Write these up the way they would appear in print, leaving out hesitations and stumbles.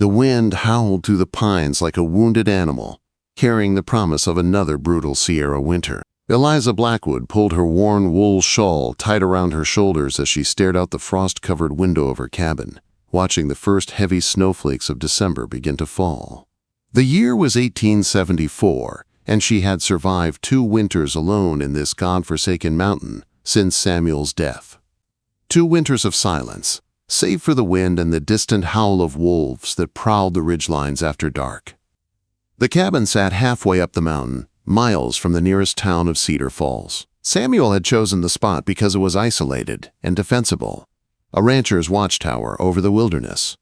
The wind howled through the pines like a wounded animal, carrying the promise of another brutal Sierra winter. Eliza Blackwood pulled her worn wool shawl tight around her shoulders as she stared out the frost-covered window of her cabin, watching the first heavy snowflakes of December begin to fall. The year was 1874, and she had survived 2 winters alone in this God-forsaken mountain since Samuel's death. 2 winters of silence, save for the wind and the distant howl of wolves that prowled the ridgelines after dark. The cabin sat halfway up the mountain, miles from the nearest town of Cedar Falls. Samuel had chosen the spot because it was isolated and defensible, a rancher's watchtower over the wilderness.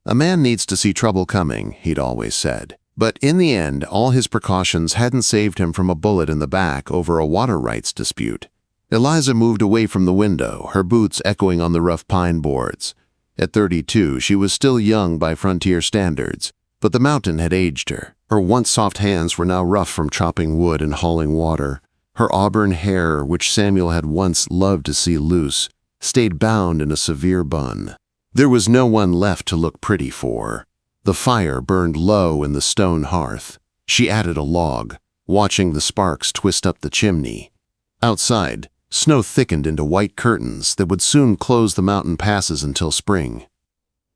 A man needs to see trouble coming, he'd always said. But in the end, all his precautions hadn't saved him from a bullet in the back over a water rights dispute. Eliza moved away from the window, her boots echoing on the rough pine boards. At 32, she was still young by frontier standards, but the mountain had aged her. Her once soft hands were now rough from chopping wood and hauling water. Her auburn hair, which Samuel had once loved to see loose, stayed bound in a severe bun. There was no one left to look pretty for. The fire burned low in the stone hearth. She added a log, watching the sparks twist up the chimney. Outside, snow thickened into white curtains that would soon close the mountain passes until spring.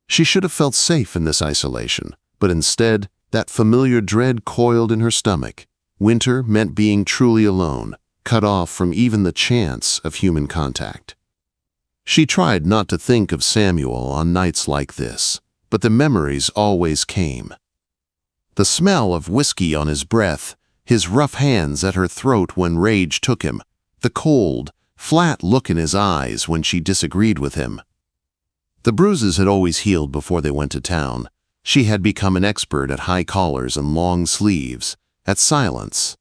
She should have felt safe in this isolation, but instead, that familiar dread coiled in her stomach. Winter meant being truly alone, cut off from even the chance of human contact. She tried not to think of Samuel on nights like this, but the memories always came. The smell of whiskey on his breath, his rough hands at her throat when rage took him, the cold, flat look in his eyes when she disagreed with him. The bruises had always healed before they went to town. She had become an expert at high collars and long sleeves, at silence.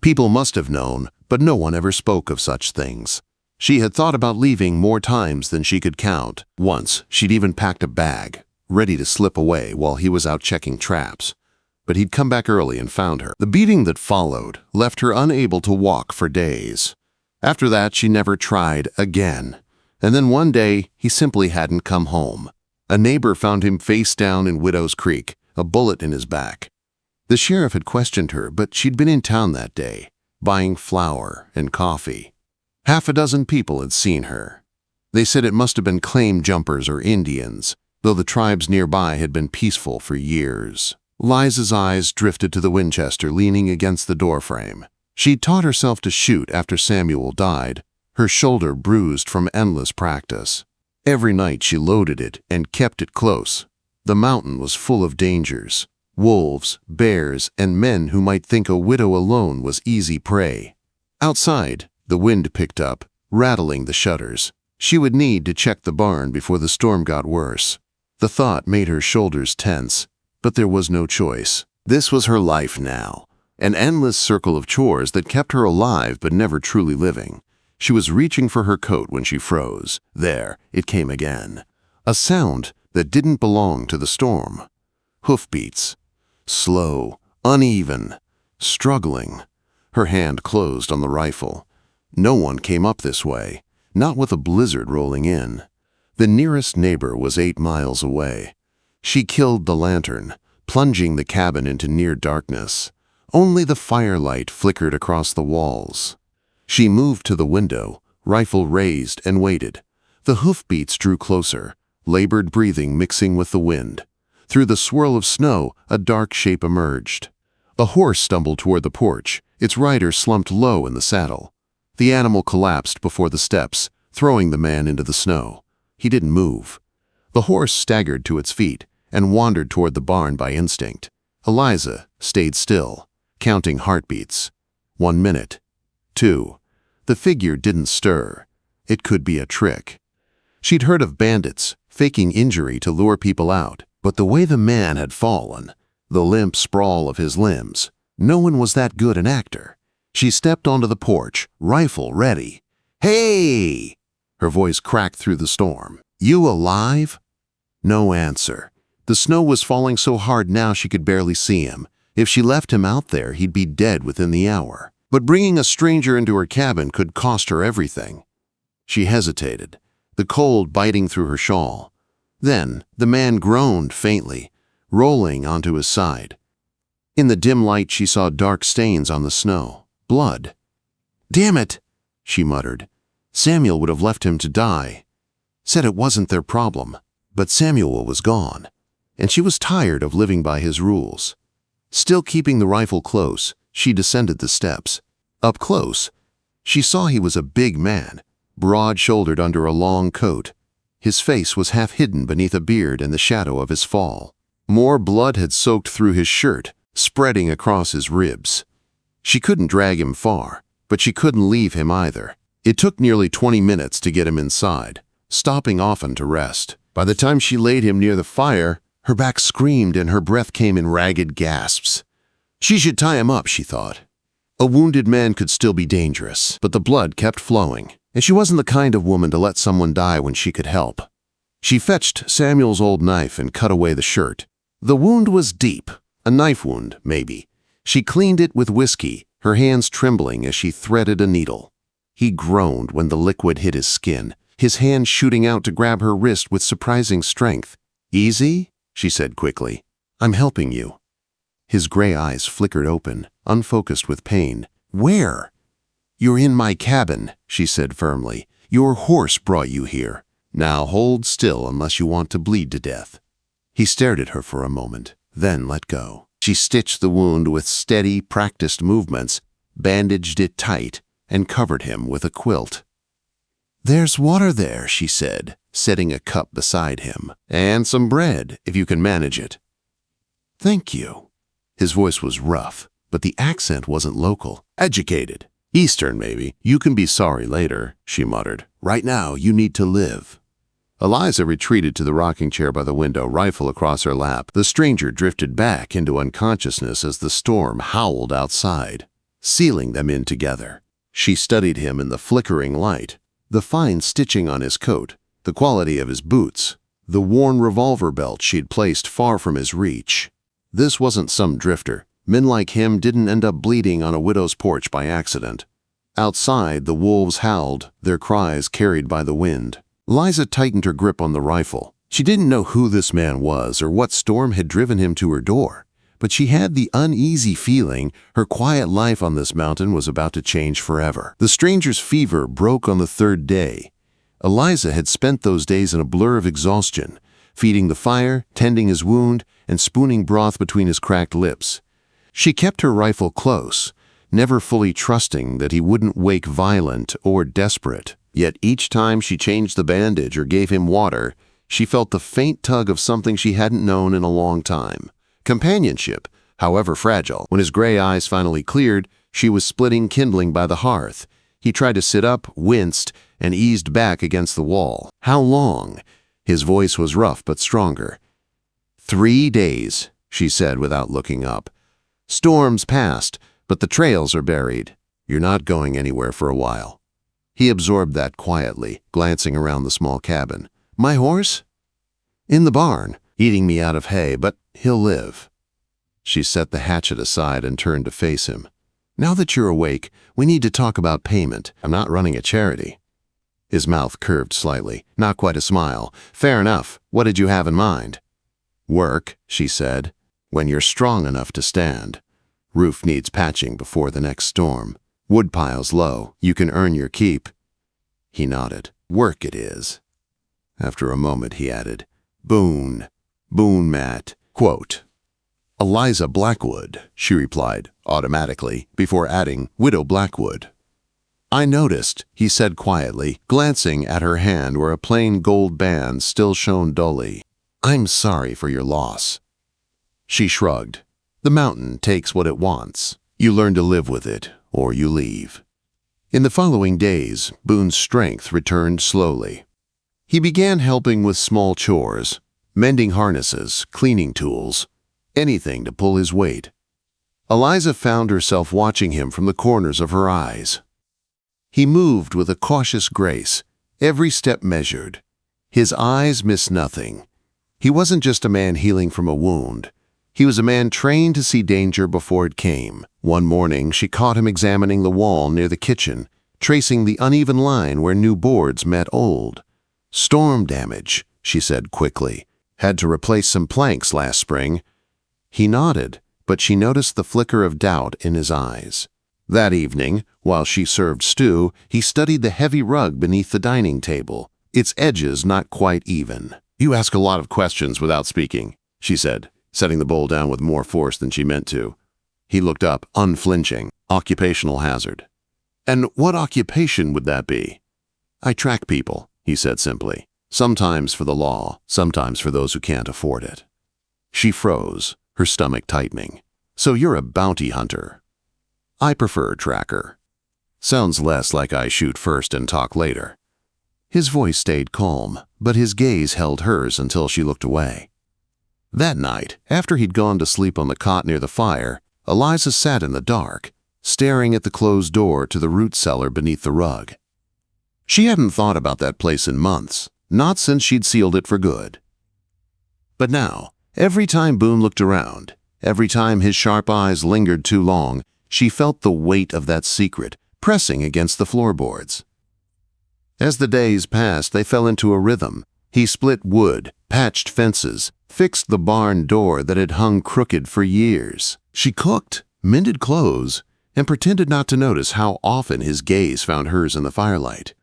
People must have known, but no one ever spoke of such things. She had thought about leaving more times than she could count. Once, she'd even packed a bag, ready to slip away while he was out checking traps. But he'd come back early and found her. The beating that followed left her unable to walk for days. After that, she never tried again. And then one day, he simply hadn't come home. A neighbor found him face down in Widow's Creek, a bullet in his back. The sheriff had questioned her, but she'd been in town that day, buying flour and coffee. 6 people had seen her. They said it must have been claim jumpers or Indians, though the tribes nearby had been peaceful for years. Liza's eyes drifted to the Winchester leaning against the doorframe. She'd taught herself to shoot after Samuel died, her shoulder bruised from endless practice. Every night she loaded it and kept it close. The mountain was full of dangers, wolves, bears, and men who might think a widow alone was easy prey. Outside, the wind picked up, rattling the shutters. She would need to check the barn before the storm got worse. The thought made her shoulders tense, but there was no choice. This was her life now, an endless circle of chores that kept her alive but never truly living. She was reaching for her coat when she froze. There, it came again. A sound that didn't belong to the storm. Hoofbeats. Slow, uneven, struggling. Her hand closed on the rifle. No one came up this way, not with a blizzard rolling in. The nearest neighbor was 8 miles away. She killed the lantern, plunging the cabin into near darkness. Only the firelight flickered across the walls. She moved to the window, rifle raised, and waited. The hoofbeats drew closer, labored breathing mixing with the wind. Through the swirl of snow, a dark shape emerged. A horse stumbled toward the porch, its rider slumped low in the saddle. The animal collapsed before the steps, throwing the man into the snow. He didn't move. The horse staggered to its feet and wandered toward the barn by instinct. Eliza stayed still, counting heartbeats. 1 minute. 2. The figure didn't stir. It could be a trick. She'd heard of bandits, faking injury to lure people out, but the way the man had fallen, the limp sprawl of his limbs, no one was that good an actor. She stepped onto the porch, rifle ready. "Hey!" Her voice cracked through the storm. "You alive?" No answer. The snow was falling so hard now she could barely see him. If she left him out there, he'd be dead within the hour. But bringing a stranger into her cabin could cost her everything. She hesitated, the cold biting through her shawl. Then the man groaned faintly, rolling onto his side. In the dim light, she saw dark stains on the snow. Blood. "Damn it," she muttered. Samuel would have left him to die. Said it wasn't their problem. But Samuel was gone, and she was tired of living by his rules. Still keeping the rifle close, she descended the steps. Up close, she saw he was a big man, broad-shouldered under a long coat. His face was half hidden beneath a beard in the shadow of his fall. More blood had soaked through his shirt, spreading across his ribs. She couldn't drag him far, but she couldn't leave him either. It took nearly 20 minutes to get him inside, stopping often to rest. By the time she laid him near the fire, her back screamed and her breath came in ragged gasps. She should tie him up, she thought. A wounded man could still be dangerous, but the blood kept flowing, and she wasn't the kind of woman to let someone die when she could help. She fetched Samuel's old knife and cut away the shirt. The wound was deep, a knife wound, maybe. She cleaned it with whiskey, her hands trembling as she threaded a needle. He groaned when the liquid hit his skin, his hand shooting out to grab her wrist with surprising strength. "Easy?" she said quickly. "I'm helping you." His gray eyes flickered open, unfocused with pain. "Where?" "You're in my cabin," she said firmly. "Your horse brought you here. Now hold still unless you want to bleed to death." He stared at her for a moment, then let go. She stitched the wound with steady, practiced movements, bandaged it tight, and covered him with a quilt. "There's water there," she said, setting a cup beside him. "And some bread, if you can manage it." "Thank you." His voice was rough, but the accent wasn't local. "Educated. Eastern, maybe. You can be sorry later," she muttered. "Right now, you need to live." Eliza retreated to the rocking chair by the window, rifle across her lap. The stranger drifted back into unconsciousness as the storm howled outside, sealing them in together. She studied him in the flickering light, the fine stitching on his coat, the quality of his boots, the worn revolver belt she'd placed far from his reach. This wasn't some drifter. Men like him didn't end up bleeding on a widow's porch by accident. Outside, the wolves howled, their cries carried by the wind. Liza tightened her grip on the rifle. She didn't know who this man was or what storm had driven him to her door, but she had the uneasy feeling her quiet life on this mountain was about to change forever. The stranger's fever broke on the third day. Eliza had spent those days in a blur of exhaustion, feeding the fire, tending his wound, and spooning broth between his cracked lips. She kept her rifle close, never fully trusting that he wouldn't wake violent or desperate. Yet each time she changed the bandage or gave him water, she felt the faint tug of something she hadn't known in a long time. Companionship, however fragile. When his gray eyes finally cleared, she was splitting kindling by the hearth. He tried to sit up, winced, and eased back against the wall. "How long?" His voice was rough but stronger. 3 days, she said without looking up. "Storms passed, but the trails are buried. You're not going anywhere for a while." He absorbed that quietly, glancing around the small cabin. "My horse?" "In the barn, eating me out of hay, but he'll live." She set the hatchet aside and turned to face him. "Now that you're awake, we need to talk about payment. I'm not running a charity." His mouth curved slightly, not quite a smile. "Fair enough. What did you have in mind?" "Work," she said, "when you're strong enough to stand. Roof needs patching before the next storm. Woodpile's low. You can earn your keep." He nodded. "Work it is." After a moment, he added, "Boone. Boone, Matt." Quote, "Eliza Blackwood," she replied, automatically, before adding, "Widow Blackwood." "I noticed," he said quietly, glancing at her hand where a plain gold band still shone dully. "I'm sorry for your loss." She shrugged. "The mountain takes what it wants. You learn to live with it, or you leave." In the following days, Boone's strength returned slowly. He began helping with small chores, mending harnesses, cleaning tools, anything to pull his weight. Eliza found herself watching him from the corners of her eyes. He moved with a cautious grace, every step measured. His eyes missed nothing. He wasn't just a man healing from a wound. He was a man trained to see danger before it came. One morning, she caught him examining the wall near the kitchen, tracing the uneven line where new boards met old. "Storm damage," she said quickly. Had to replace some planks last spring. He nodded, but she noticed the flicker of doubt in his eyes. That evening, while she served stew, he studied the heavy rug beneath the dining table, its edges not quite even. "You ask a lot of questions without speaking," she said, setting the bowl down with more force than she meant to. He looked up, unflinching. "Occupational hazard." "And what occupation would that be?" "I track people," he said simply. "Sometimes for the law, sometimes for those who can't afford it." She froze, her stomach tightening. "So you're a bounty hunter." "I prefer tracker." "Sounds less like I shoot first and talk later." His voice stayed calm, but his gaze held hers until she looked away. That night, after he'd gone to sleep on the cot near the fire, Eliza sat in the dark, staring at the closed door to the root cellar beneath the rug. She hadn't thought about that place in months, not since she'd sealed it for good. But now, every time Boone looked around, every time his sharp eyes lingered too long, she felt the weight of that secret pressing against the floorboards. As the days passed, they fell into a rhythm. He split wood, patched fences, fixed the barn door that had hung crooked for years. She cooked, mended clothes, and pretended not to notice how often his gaze found hers in the firelight.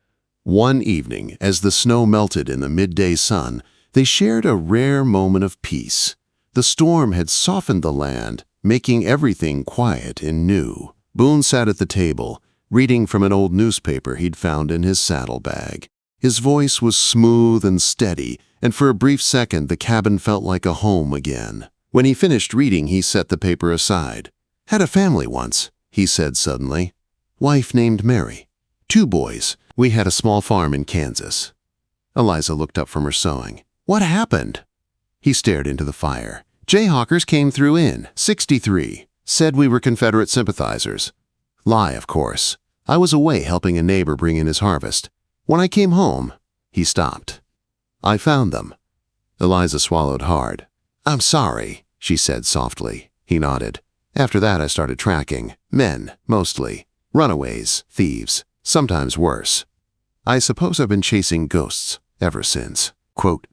One evening, as the snow melted in the midday sun, they shared a rare moment of peace. The storm had softened the land, making everything quiet and new. Boone sat at the table, reading from an old newspaper he'd found in his saddlebag. His voice was smooth and steady, and for a brief second the cabin felt like a home again. When he finished reading, he set the paper aside. "Had a family once," he said suddenly. "Wife named Mary. 2 boys. We had a small farm in Kansas." Eliza looked up from her sewing. "What happened?" He stared into the fire. "Jayhawkers came through in, 63. Said we were Confederate sympathizers. Lie, of course. I was away helping a neighbor bring in his harvest. When I came home," he stopped. "I found them." Eliza swallowed hard. "I'm sorry," she said softly. He nodded. "After that I started tracking. Men, mostly. Runaways, thieves, sometimes worse. I suppose I've been chasing ghosts ever since." Quote,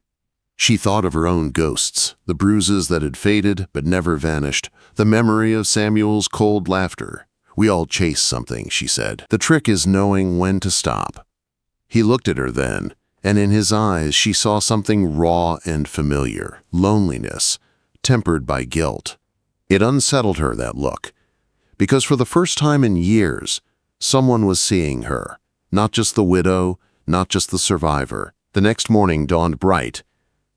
she thought of her own ghosts, the bruises that had faded but never vanished, the memory of Samuel's cold laughter. "We all chase something," she said. "The trick is knowing when to stop." He looked at her then, and in his eyes she saw something raw and familiar, loneliness, tempered by guilt. It unsettled her, that look, because for the first time in years, someone was seeing her, not just the widow, not just the survivor. The next morning dawned bright,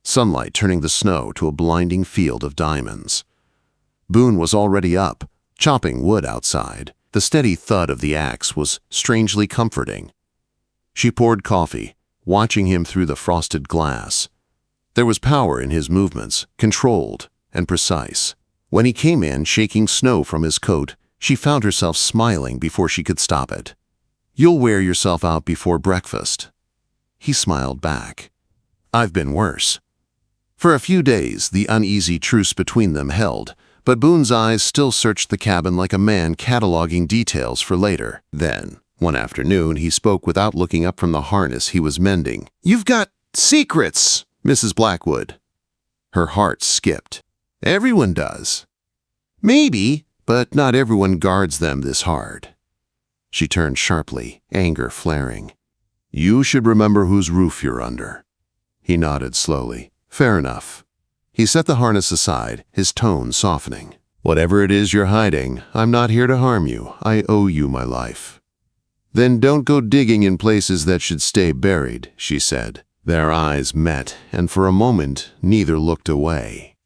sunlight turning the snow to a blinding field of diamonds. Boone was already up, chopping wood outside. The steady thud of the axe was strangely comforting. She poured coffee, watching him through the frosted glass. There was power in his movements, controlled and precise. When he came in, shaking snow from his coat, she found herself smiling before she could stop it. "You'll wear yourself out before breakfast." He smiled back. "I've been worse." For a few days, the uneasy truce between them held, but Boone's eyes still searched the cabin like a man cataloging details for later. Then, one afternoon, he spoke without looking up from the harness he was mending. "You've got secrets, Mrs. Blackwood." Her heart skipped. "Everyone does." "Maybe, but not everyone guards them this hard." She turned sharply, anger flaring. "You should remember whose roof you're under." He nodded slowly. "Fair enough." He set the harness aside, his tone softening. "Whatever it is you're hiding, I'm not here to harm you. I owe you my life." "Then don't go digging in places that should stay buried," she said. Their eyes met, and for a moment neither looked away.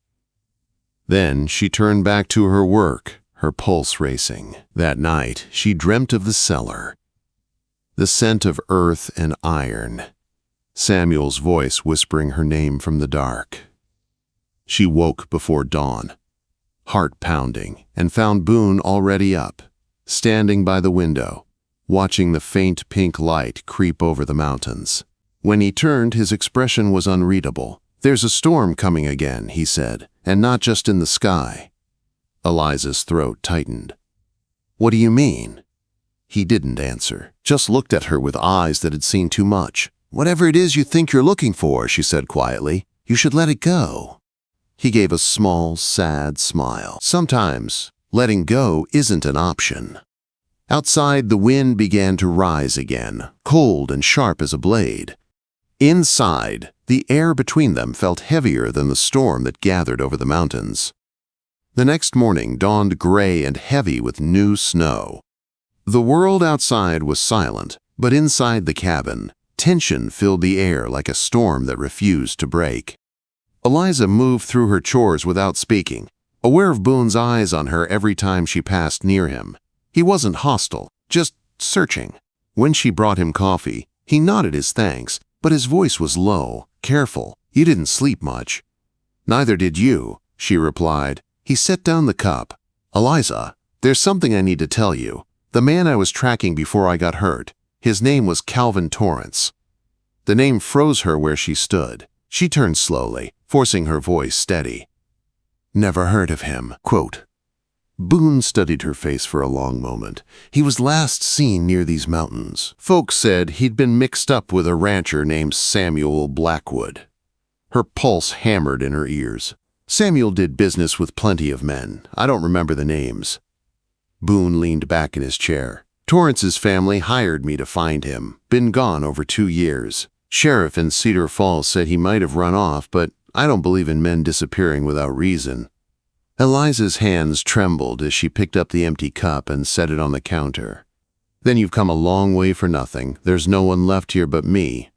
Then she turned back to her work, her pulse racing. That night she dreamt of the cellar, the scent of earth and iron, Samuel's voice whispering her name from the dark. She woke before dawn, heart pounding, and found Boone already up, standing by the window, watching the faint pink light creep over the mountains. When he turned, his expression was unreadable. "There's a storm coming again," he said, "and not just in the sky." Eliza's throat tightened. "What do you mean?" He didn't answer, just looked at her with eyes that had seen too much. "Whatever it is you think you're looking for," she said quietly, "you should let it go." He gave a small, sad smile. Sometimes, letting go isn't an option. Outside, the wind began to rise again, cold and sharp as a blade. Inside, the air between them felt heavier than the storm that gathered over the mountains. The next morning dawned gray and heavy with new snow. The world outside was silent, but inside the cabin, tension filled the air like a storm that refused to break. Eliza moved through her chores without speaking, aware of Boone's eyes on her every time she passed near him. He wasn't hostile, just searching. When she brought him coffee, he nodded his thanks, but his voice was low, careful. "You didn't sleep much." "Neither did you," she replied. He set down the cup. "Eliza, there's something I need to tell you. The man I was tracking before I got hurt, his name was Calvin Torrance." The name froze her where she stood. She turned slowly, forcing her voice steady. "Never heard of him." Quote. Boone studied her face for a long moment. He was last seen near these mountains. Folks said he'd been mixed up with a rancher named Samuel Blackwood. Her pulse hammered in her ears. "Samuel did business with plenty of men. I don't remember the names." Boone leaned back in his chair. "Torrance's family hired me to find him. Been gone over 2 years. Sheriff in Cedar Falls said he might have run off, but I don't believe in men disappearing without reason." Eliza's hands trembled as she picked up the empty cup and set it on the counter. "Then you've come a long way for nothing. There's no one left here but me."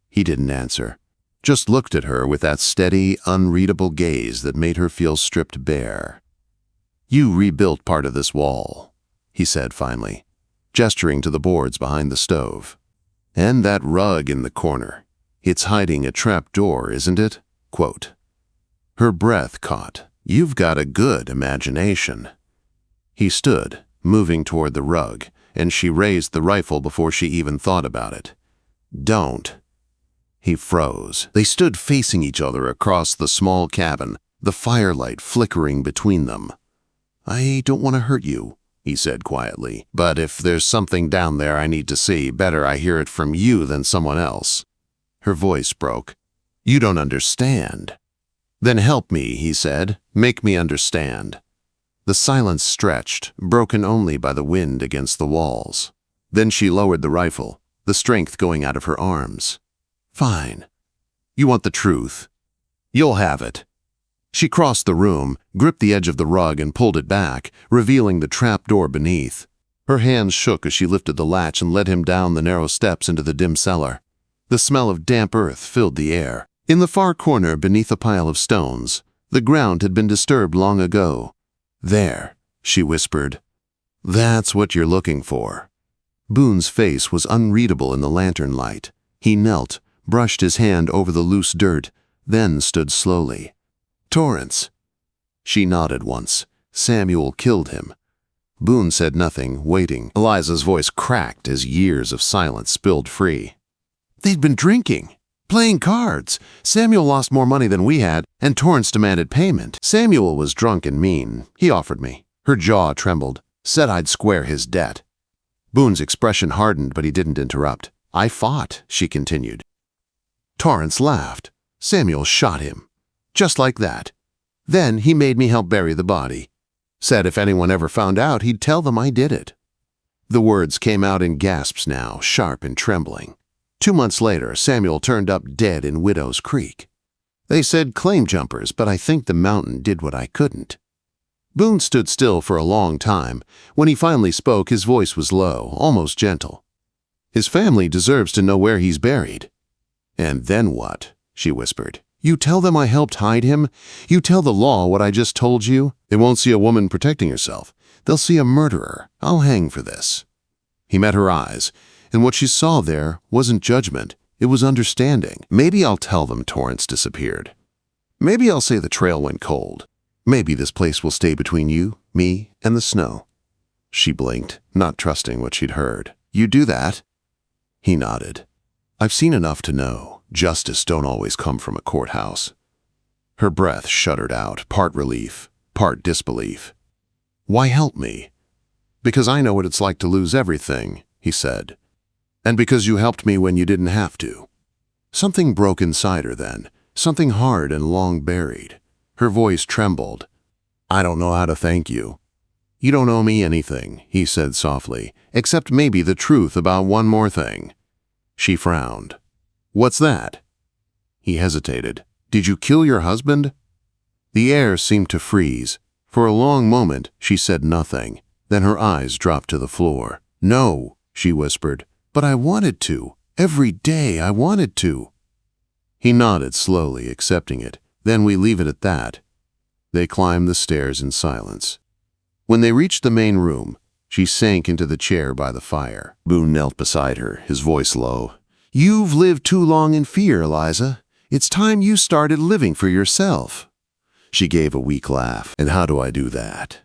He didn't answer, just looked at her with that steady, unreadable gaze that made her feel stripped bare. "You rebuilt part of this wall," he said finally, gesturing to the boards behind the stove. "And that rug in the corner. It's hiding a trap door, isn't it?" Quote. Her breath caught. "You've got a good imagination." He stood, moving toward the rug, and she raised the rifle before she even thought about it. "Don't." He froze. They stood facing each other across the small cabin, the firelight flickering between them. "I don't want to hurt you," he said quietly, "but if there's something down there I need to see, better I hear it from you than someone else." Her voice broke. "You don't understand." "Then help me," he said. "Make me understand." The silence stretched, broken only by the wind against the walls. Then she lowered the rifle, the strength going out of her arms. "Fine. You want the truth. You'll have it." She crossed the room, gripped the edge of the rug and pulled it back, revealing the trap door beneath. Her hands shook as she lifted the latch and led him down the narrow steps into the dim cellar. The smell of damp earth filled the air. In the far corner, beneath a pile of stones, the ground had been disturbed long ago. "There," she whispered. "That's what you're looking for." Boone's face was unreadable in the lantern light. He knelt, brushed his hand over the loose dirt, then stood slowly. "Torrance." She nodded once. "Samuel killed him." Boone said nothing, waiting. Eliza's voice cracked as years of silence spilled free. "They'd been drinking, playing cards. Samuel lost more money than we had, and Torrance demanded payment. Samuel was drunk and mean. He offered me." Her jaw trembled. "Said I'd square his debt." Boone's expression hardened, but he didn't interrupt. "I fought," she continued. Torrance laughed. "Samuel shot him. Just like that. Then he made me help bury the body. Said if anyone ever found out, he'd tell them I did it." The words came out in gasps now, sharp and trembling. 2 months later, Samuel turned up dead in Widow's Creek. They said claim jumpers, but I think the mountain did what I couldn't. Boone stood still for a long time. When he finally spoke, his voice was low, almost gentle. "His family deserves to know where he's buried." "And then what?" she whispered. "You tell them I helped hide him? You tell the law what I just told you? They won't see a woman protecting herself. They'll see a murderer. I'll hang for this." He met her eyes, and what she saw there wasn't judgment. It was understanding. "Maybe I'll tell them Torrance disappeared. Maybe I'll say the trail went cold. Maybe this place will stay between you, me, and the snow." She blinked, not trusting what she'd heard. "You do that?" He nodded. "I've seen enough to know. Justice don't always come from a courthouse." Her breath shuddered out, part relief, part disbelief. "Why help me?" "Because I know what it's like to lose everything," he said. "And because you helped me when you didn't have to." Something broke inside her then, something hard and long buried. Her voice trembled. "I don't know how to thank you." "You don't owe me anything," he said softly, "except maybe the truth about one more thing." She frowned. "What's that?" He hesitated. "Did you kill your husband?" The air seemed to freeze. For a long moment, she said nothing. Then her eyes dropped to the floor. "No," she whispered, "but I wanted to. Every day I wanted to." He nodded slowly, accepting it. "Then we leave it at that." They climbed the stairs in silence. When they reached the main room, she sank into the chair by the fire. Boone knelt beside her, his voice low. "You've lived too long in fear, Eliza. It's time you started living for yourself." She gave a weak laugh. "And how do I do that?"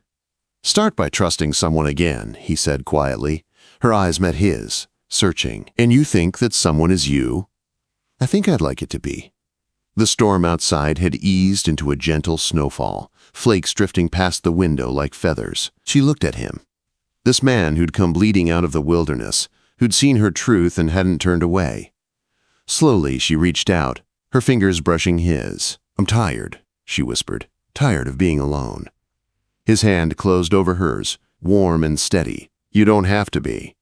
"Start by trusting someone again," he said quietly. Her eyes met his, searching. "And you think that someone is you?" "I think I'd like it to be." The storm outside had eased into a gentle snowfall, flakes drifting past the window like feathers. She looked at him. This man who'd come bleeding out of the wilderness, who'd seen her truth and hadn't turned away. Slowly, she reached out, her fingers brushing his. "I'm tired," she whispered, "tired of being alone." His hand closed over hers, warm and steady. "You don't have to be."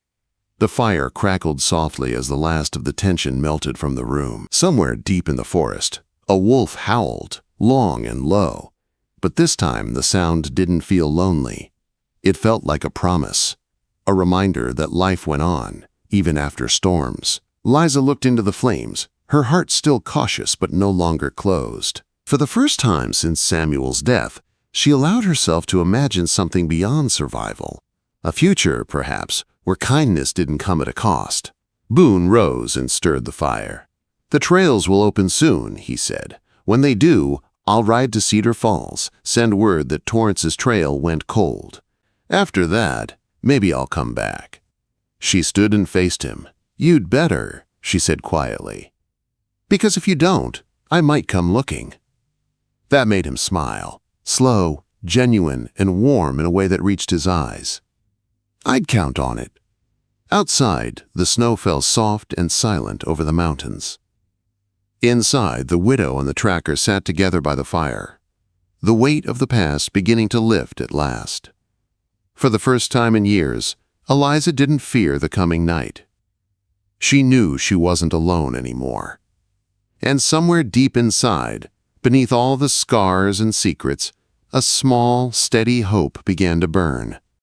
The fire crackled softly as the last of the tension melted from the room. Somewhere deep in the forest, a wolf howled, long and low. But this time the sound didn't feel lonely. It felt like a promise, a reminder that life went on, even after storms. Liza looked into the flames, her heart still cautious but no longer closed. For the first time since Samuel's death, she allowed herself to imagine something beyond survival. A future, perhaps, where kindness didn't come at a cost. Boone rose and stirred the fire. "The trails will open soon," he said. "When they do, I'll ride to Cedar Falls, send word that Torrance's trail went cold. After that, maybe I'll come back." She stood and faced him. "You'd better," she said quietly. "Because if you don't, I might come looking." That made him smile, slow, genuine, and warm in a way that reached his eyes. "I'd count on it." Outside, the snow fell soft and silent over the mountains. Inside, the widow and the tracker sat together by the fire, the weight of the past beginning to lift at last. For the first time in years, Eliza didn't fear the coming night. She knew she wasn't alone anymore. And somewhere deep inside, beneath all the scars and secrets, a small, steady hope began to burn.